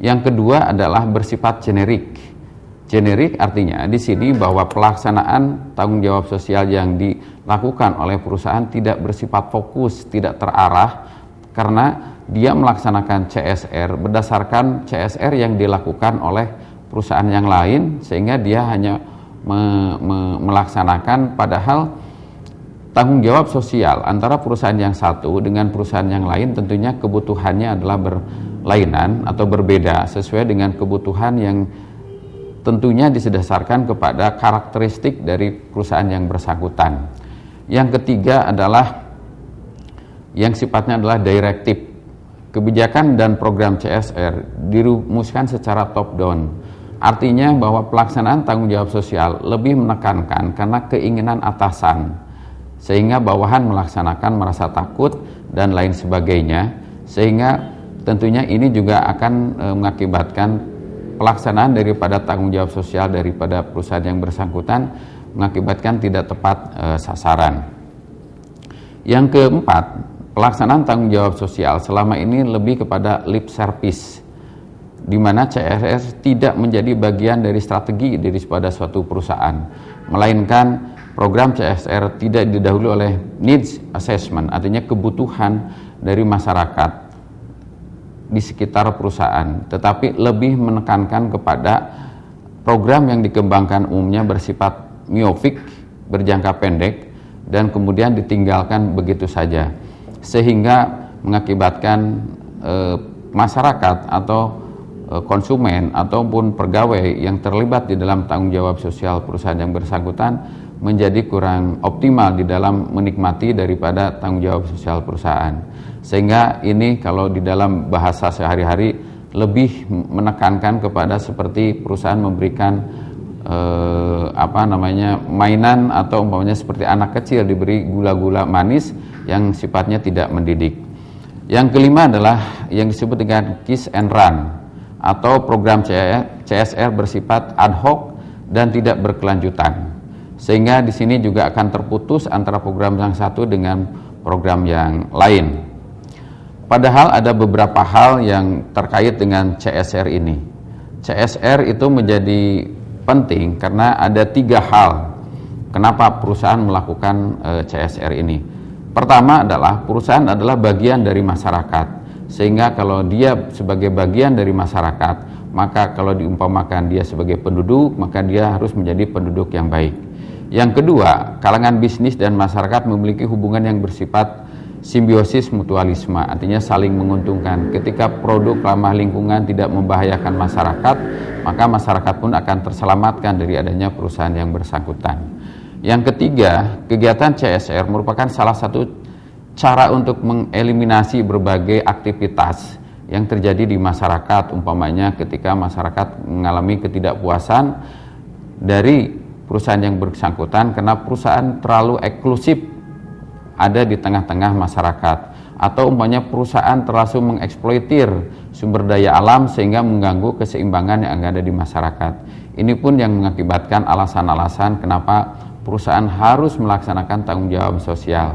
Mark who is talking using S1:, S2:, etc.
S1: Yang kedua adalah bersifat generik. Generik artinya di sini bahwa pelaksanaan tanggung jawab sosial yang dilakukan oleh perusahaan tidak bersifat fokus, tidak terarah, karena dia melaksanakan CSR berdasarkan CSR yang dilakukan oleh perusahaan yang lain, sehingga dia hanya melaksanakan, padahal tanggung jawab sosial antara perusahaan yang satu dengan perusahaan yang lain tentunya kebutuhannya adalah berlainan atau berbeda sesuai dengan kebutuhan yang tentunya didasarkan kepada karakteristik dari perusahaan yang bersangkutan. Yang ketiga adalah yang sifatnya adalah direktif. Kebijakan dan program CSR dirumuskan secara top down. Artinya bahwa pelaksanaan tanggung jawab sosial lebih menekankan karena keinginan atasan, sehingga bawahan melaksanakan merasa takut dan lain sebagainya, sehingga tentunya ini juga akan mengakibatkan pelaksanaan daripada tanggung jawab sosial daripada perusahaan yang bersangkutan mengakibatkan tidak tepat sasaran. Yang keempat, pelaksanaan tanggung jawab sosial selama ini lebih kepada lip service, di mana CSR tidak menjadi bagian dari strategi daripada suatu perusahaan, melainkan program CSR tidak didahului oleh needs assessment, artinya kebutuhan dari masyarakat di sekitar perusahaan, tetapi lebih menekankan kepada program yang dikembangkan umumnya bersifat miofik, berjangka pendek, dan kemudian ditinggalkan begitu saja, sehingga mengakibatkan masyarakat atau konsumen ataupun pegawai yang terlibat di dalam tanggung jawab sosial perusahaan yang bersangkutan menjadi kurang optimal di dalam menikmati daripada tanggung jawab sosial perusahaan. Sehingga ini kalau di dalam bahasa sehari-hari lebih menekankan kepada seperti perusahaan memberikan mainan atau umpamanya seperti anak kecil diberi gula-gula manis yang sifatnya tidak mendidik. Yang kelima adalah yang disebut dengan kiss and run atau program CSR bersifat ad hoc dan tidak berkelanjutan. Sehingga di sini juga akan terputus antara program yang satu dengan program yang lain. Padahal ada beberapa hal yang terkait dengan CSR ini. CSR itu menjadi penting karena ada 3 hal kenapa perusahaan melakukan CSR ini. Pertama adalah perusahaan adalah bagian dari masyarakat, sehingga kalau dia sebagai bagian dari masyarakat, maka kalau diumpamakan dia sebagai penduduk, maka dia harus menjadi penduduk yang baik. Yang kedua, kalangan bisnis dan masyarakat memiliki hubungan yang bersifat simbiosis mutualisme, artinya saling menguntungkan. Ketika produk ramah lingkungan tidak membahayakan masyarakat, maka masyarakat pun akan terselamatkan dari adanya perusahaan yang bersangkutan. Yang ketiga, kegiatan CSR merupakan salah satu cara untuk mengeliminasi berbagai aktivitas yang terjadi di masyarakat, umpamanya ketika masyarakat mengalami ketidakpuasan dari perusahaan yang bersangkutan karena perusahaan terlalu eksklusif ada di tengah-tengah masyarakat, atau umpamanya perusahaan terlalu mengeksploitir sumber daya alam sehingga mengganggu keseimbangan yang ada di masyarakat. Ini pun yang mengakibatkan alasan-alasan kenapa perusahaan harus melaksanakan tanggung jawab sosial.